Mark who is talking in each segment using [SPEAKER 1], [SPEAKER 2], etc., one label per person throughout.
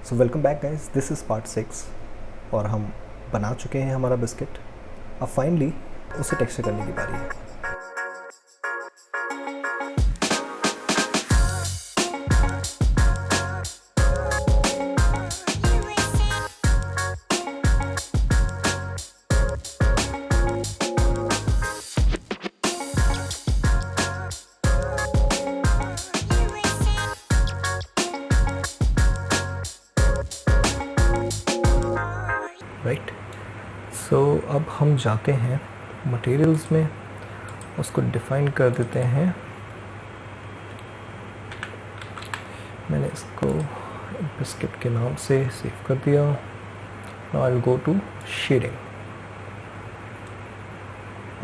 [SPEAKER 1] So welcome back guys, this is part 6 और हम बना चुके हैं हमारा बिस्किट। अब फाइनली उसे टेक्सचर करने की बारी है। राइट, सो अब हम जाते हैं मटेरियल्स में, उसको डिफ़ाइन कर देते हैं। मैंने इसको बिस्किट के नाम से सेव कर दिया। Now I will go to shading.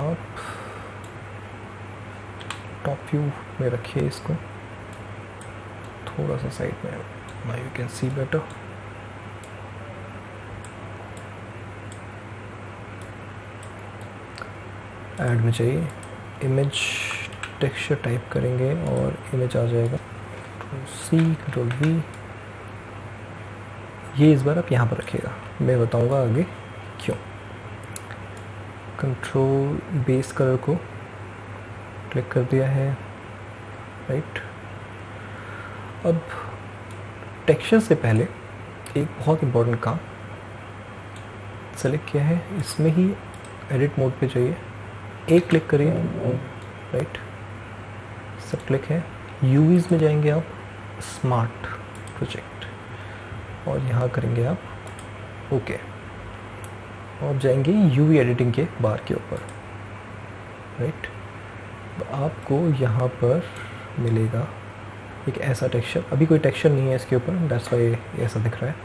[SPEAKER 1] आप टॉप व्यू में रखिए इसको, थोड़ा सा साइड में, now you can see better. Add में चाहिए इमेज, टेक्सचर टाइप करेंगे और इमेज आ जाएगा। Ctrl+C, Ctrl+V। ये इस बार आप यहाँ पर रखिएगा, मैं बताऊँगा आगे क्यों। कंट्रोल बेस कलर को क्लिक कर दिया है। राइट, अब टेक्सचर से पहले एक बहुत इम्पोर्टेंट काम सेलेक्ट किया है, इसमें ही एडिट मोड पे चाहिए, एक क्लिक करिए। राइट, सब क्लिक है। यूवीज़ में जाएंगे आप, स्मार्ट प्रोजेक्ट, और यहाँ करेंगे आप ओके, और जाएंगे यूवी एडिटिंग के बार के ऊपर। राइट, आपको यहाँ पर मिलेगा एक ऐसा टेक्सचर, अभी कोई टेक्सचर नहीं है इसके ऊपर, दैट्स वाई ऐसा दिख रहा है।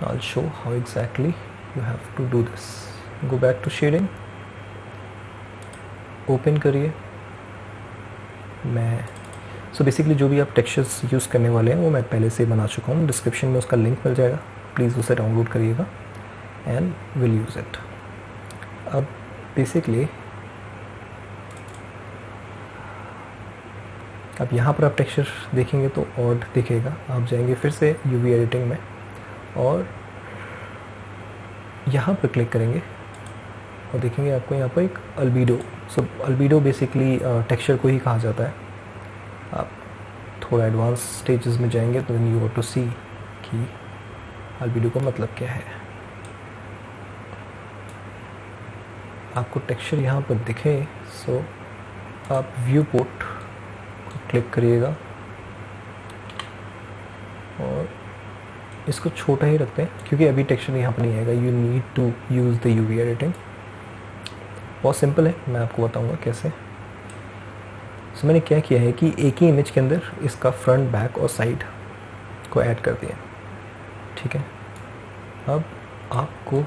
[SPEAKER 1] I'll show how exactly you have to do this. Go back to shading, open करिए। मैं बेसिकली जो भी आप टेक्सचर्स यूज़ करने वाले हैं वो मैं पहले से बना चुका हूँ, डिस्क्रिप्शन में उसका लिंक मिल जाएगा, प्लीज़ उसे डाउनलोड करिएगा एंड विल यूज़ इट। अब बेसिकली अब यहाँ पर आप टेक्सचर देखेंगे तो ऑड दिखेगा। आप जाएंगे फिर से यूवी एडिटिंग में और यहाँ पर क्लिक करेंगे और देखेंगे आपको यहाँ पर एक अल्बीडो। अल्बीडो बेसिकली टेक्सचर को ही कहा जाता है। आप थोड़ा एडवांस स्टेजेस में जाएंगे तो यू वांट टू सी कि अल्बीडो का मतलब क्या है। आपको टेक्सचर यहाँ पर दिखे, सो आप व्यू पोर्ट को क्लिक करिएगा और इसको छोटा ही रखते हैं क्योंकि अभी टेक्सचर यहाँ पर नहीं आएगा। You need to use the UV editing. बहुत सिंपल है, मैं आपको बताऊंगा कैसे। मैंने क्या किया है कि एक ही इमेज के अंदर इसका फ्रंट, बैक और साइड को ऐड कर दिया। ठीक है, अब आपको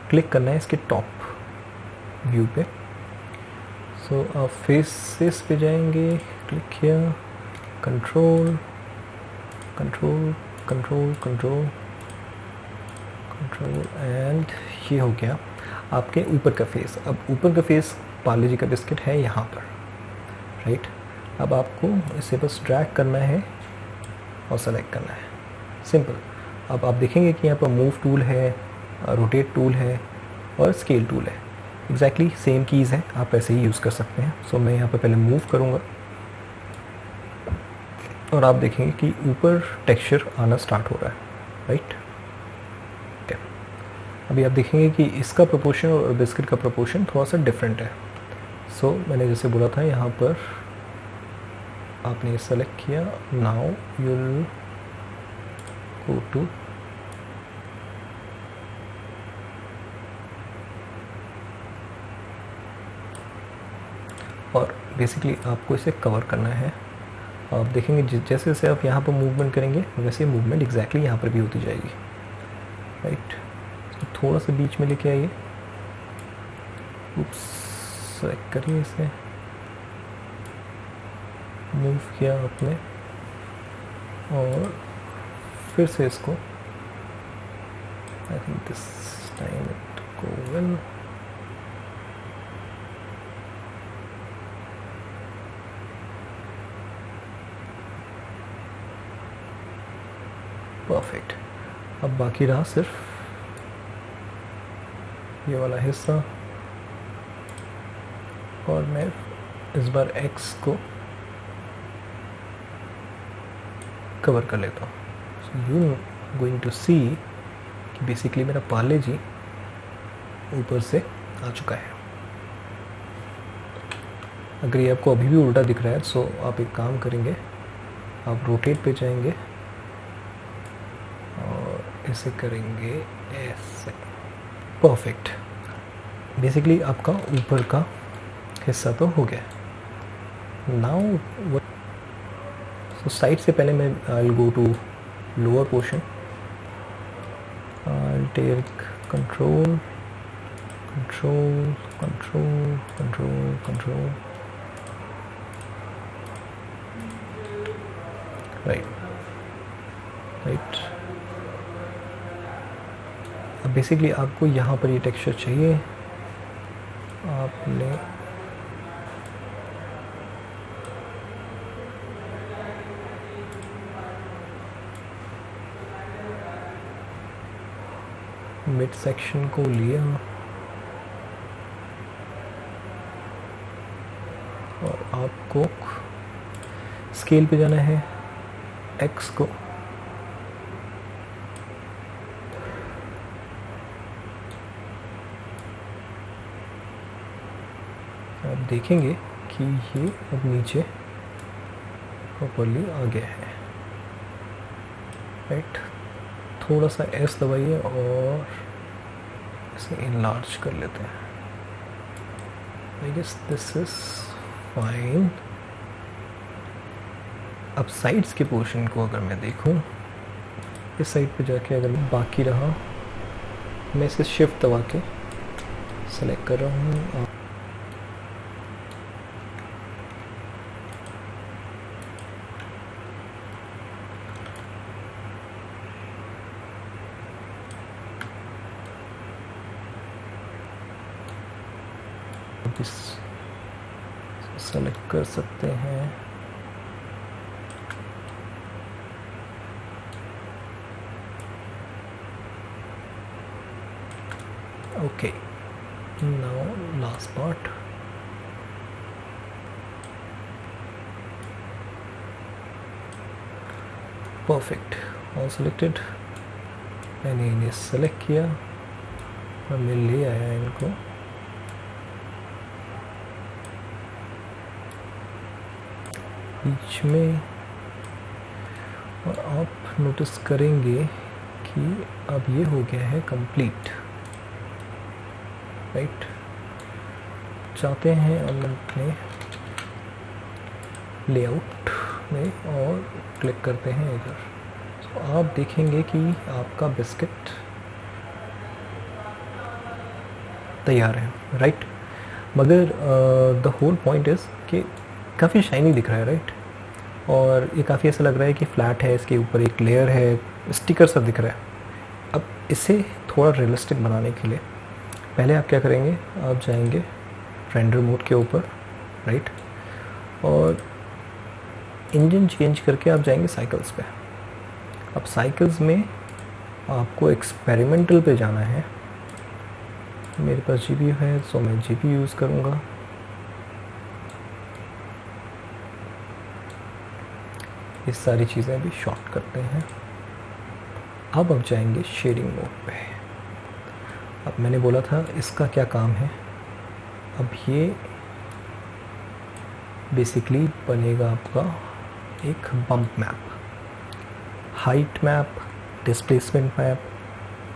[SPEAKER 1] क्लिक करना है इसके टॉप व्यू पे। आप फेसेस पे जाएंगे, क्लिक किया, control control control control control and ये हो गया आपके ऊपर का फेस। अब ऊपर का फेस पार्ले जी का बिस्किट है यहाँ पर। राइट, अब आपको इसे बस ड्रैग करना है और सेलेक्ट करना है, सिंपल। अब आप देखेंगे कि यहाँ पर मूव टूल है, रोटेट टूल है और स्केल टूल है। एग्जैक्टली सेम कीज़ हैं, आप ऐसे ही यूज़ कर सकते हैं। मैं यहाँ पर पहले मूव करूँगा और आप देखेंगे कि ऊपर टेक्सचर आना स्टार्ट हो रहा है। राइट, अभी आप देखेंगे कि इसका प्रोपोर्शन और बिस्किट का प्रोपोर्शन थोड़ा सा डिफरेंट है। मैंने जैसे बोला था, यहाँ पर आपने ये सेलेक्ट किया। Now you will go to और बेसिकली आपको इसे कवर करना है। आप देखेंगे जैसे जैसे आप यहाँ पर मूवमेंट करेंगे वैसे मूवमेंट एग्जैक्टली यहाँ पर भी होती जाएगी। राइट, थोड़ा सा बीच में लेके आइए, सेलेक्ट करिए, इसे मूव किया आपने और फिर से इसको, I think this time it go well. Perfect. अब बाकी रहा सिर्फ ये वाला हिस्सा, और मैं इस बार x को कवर कर लेता हूँ। सो यू गोइंग टू सी कि बेसिकली मेरा पार्ले जी ऊपर से आ चुका है। अगर ये आपको अभी भी उल्टा दिख रहा है सो आप एक काम करेंगे, आप रोटेट पे जाएंगे और इसे करेंगे ऐसे। परफेक्ट। बेसिकली आपका ऊपर का हिस्सा तो हो गया। नाउ सो साइड से पहले मैं I will go to lower portion, I take control control control control control, right right. अब बेसिकली आपको यहाँ पर ये टेक्सचर चाहिए, आपने मिड सेक्शन को लिया और आपको स्केल पे जाना है, x को आप देखेंगे कि ये अब नीचे प्रॉपरली आ गया है, राइट। थोड़ा सा S दबाइए और इसे इनलार्ज कर लेते हैं। I guess this is fine. अब साइड्स के पोर्शन को अगर मैं देखूं, इस साइड पे जाके अगर बाकी रहा, मैं इसे शिफ्ट दबा के सेलेक्ट कर रहा हूँ। इस सेलेक्ट कर सकते हैं, okay. Now last part, perfect, all selected. मैंने इन्हें सेलेक्ट किया और मैं ले आया इनको बीच में, और आप नोटिस करेंगे कि अब ये हो गया है कंप्लीट, राइट। चाहते हैं हम अपने लेआउट में और क्लिक करते हैं इधर, तो आप देखेंगे कि आपका बिस्किट तैयार है, राइट। मगर द होल पॉइंट इज़ कि काफ़ी शाइनी दिख रहा है, राइट। और ये काफ़ी ऐसा लग रहा है कि फ्लैट है, इसके ऊपर एक लेयर है, स्टिकर सा दिख रहा है। अब इसे थोड़ा रियलिस्टिक बनाने के लिए पहले आप क्या करेंगे, आप जाएंगे रेंडर मोड के ऊपर, राइट, और इंजन चेंज करके आप जाएंगे साइकिल्स पे। अब साइकिल्स में आपको एक्सपेरिमेंटल पे जाना है। मेरे पास GPU है तो मैं GPU यूज़ करूँगा। ये सारी चीज़ें भी शॉर्ट करते हैं। अब जाएंगे शेडिंग मोड पे। अब मैंने बोला था इसका क्या काम है, अब ये बेसिकली बनेगा आपका एक bump map, height map, displacement map,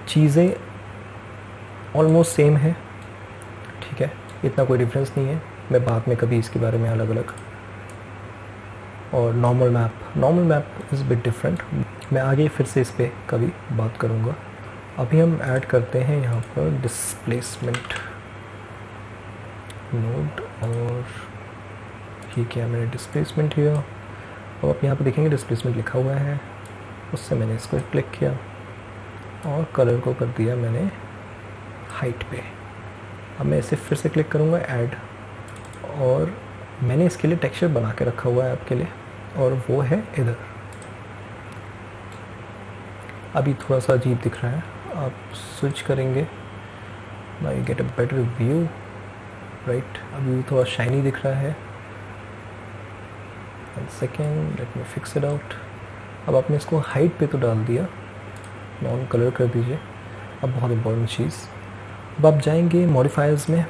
[SPEAKER 1] चीज़ें ऑलमोस्ट सेम है, ठीक है, इतना कोई डिफरेंस नहीं है। मैं बाद में कभी इसके बारे में अलग अलग, और normal map is bit different, मैं आगे फिर से इस पर कभी बात करूँगा। अभी हम ऐड करते हैं यहाँ पर डिस्प्लेसमेंट नोड, और ये क्या, मैंने डिस्प्लेसमेंट लिया और आप यहाँ पर देखेंगे डिस्प्लेसमेंट लिखा हुआ है, उससे मैंने इसको क्लिक किया और कलर को कर दिया मैंने हाइट पे। अब मैं इसे फिर से क्लिक करूँगा ऐड, और मैंने इसके लिए टेक्सचर बना के रखा हुआ है आपके लिए, और वो है इधर, अभी थोड़ा सा अजीब दिख रहा है, आप स्विच करेंगे now you get a better view, right. अभी भी थोड़ा शाइनी दिख रहा है। 1 second, let me fix it out. अब आपने इसको हाइट पे तो डाल दिया, नॉन कलर कर दीजिए। अब बहुत इम्पोर्टेंट चीज़, अब आप जाएंगे मॉडिफायर्स में,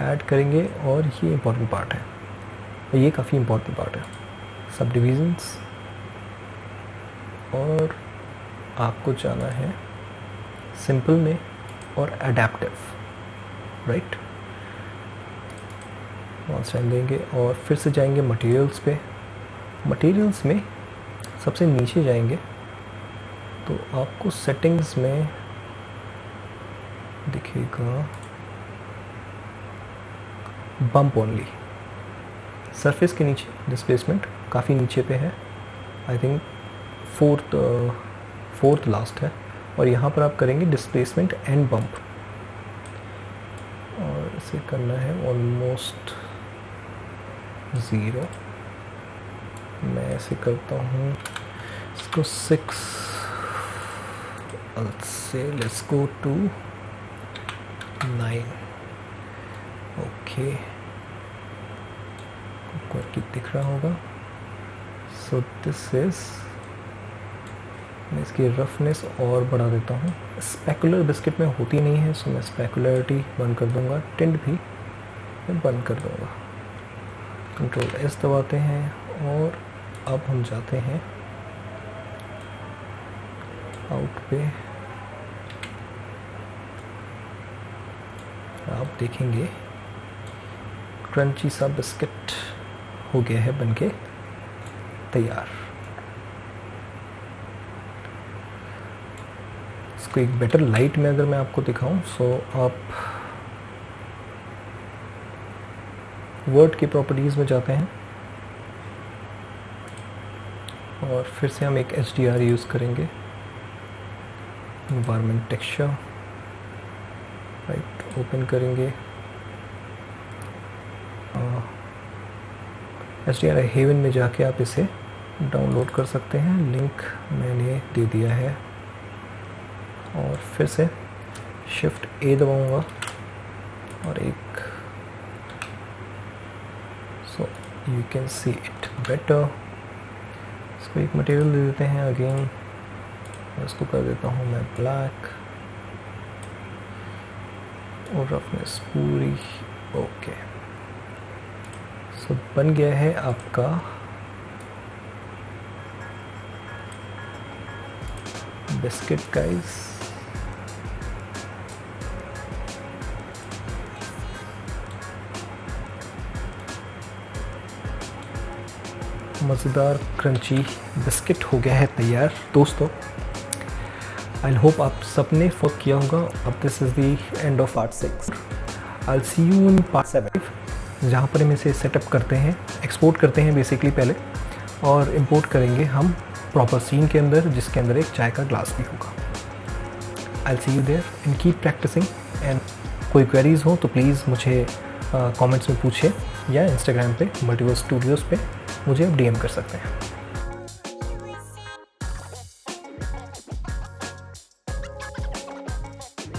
[SPEAKER 1] ऐड करेंगे, और ये इम्पोर्टेंट पार्ट है, और ये काफ़ी इम्पोर्टेंट पार्ट है, सब डिविजन्स, और आपको जाना है सिंपल में और अडेप्टिव, राइट। वहाँ से देंगे और फिर से जाएंगे मटेरियल्स पे। मटेरियल्स में सबसे नीचे जाएंगे तो आपको सेटिंग्स में दिखेगा बम्प ओनली, सरफेस के नीचे डिस्प्लेसमेंट काफ़ी नीचे पे है, आई थिंक फोर्थ लास्ट है, और यहाँ पर आप करेंगे डिस्प्लेसमेंट एंड बम्प, और इसे करना है ऑलमोस्ट 0। मैं ऐसे करता हूँ इसको 6 से लेट्स गो टू 9। ओके, आपको दिख रहा होगा। सो दिस इज, मैं इसकी रफनेस और बढ़ा देता हूँ। स्पेकुलर बिस्किट में होती नहीं है, सो मैं स्पेकुलरिटी बंद कर दूँगा, टिंट भी मैं बंद कर दूँगा। कंट्रोल एस दबाते हैं, और अब हम जाते हैं आउट पे। आप देखेंगे क्रंची सा बिस्किट हो गया है बनके तैयार। इसको एक बेटर लाइट में अगर मैं आपको दिखाऊं, सो आप वर्ड की प्रॉपर्टीज़ में जाते हैं, और फिर से हम एक HDR यूज़ करेंगे, एनवायरनमेंट टेक्सचर, राइट, ओपन करेंगे। HDR हेवन में जाके आप इसे डाउनलोड कर सकते हैं, लिंक मैंने दे दिया है। और फिर से शिफ्ट A दबाऊंगा, और एक, so you can see it better. इसको एक मटेरियल दे देते हैं अगेन, इसको कर देता हूँ मैं ब्लैक, और रफनेस पूरी ओके। सो बन गया है आपका बिस्किट गाइस। मज़ेदार क्रंची बिस्किट हो गया है तैयार दोस्तों। आई होप आप सबने फॉलो किया होगा। अब this is the end of part 6। I see you in part 7, जहाँ पर हम इसे सेटअप करते हैं, एक्सपोर्ट करते हैं बेसिकली पहले, और इंपोर्ट करेंगे हम प्रॉपर सीन के अंदर, जिसके अंदर एक चाय का ग्लास भी होगा। I see you there and keep practising. And कोई क्वेरीज हो तो प्लीज़ मुझे कमेंट्स में पूछिए, या इंस्टाग्राम पे मल्टीवर्स स्टूडियोज़ पे मुझे आप DM कर सकते हैं।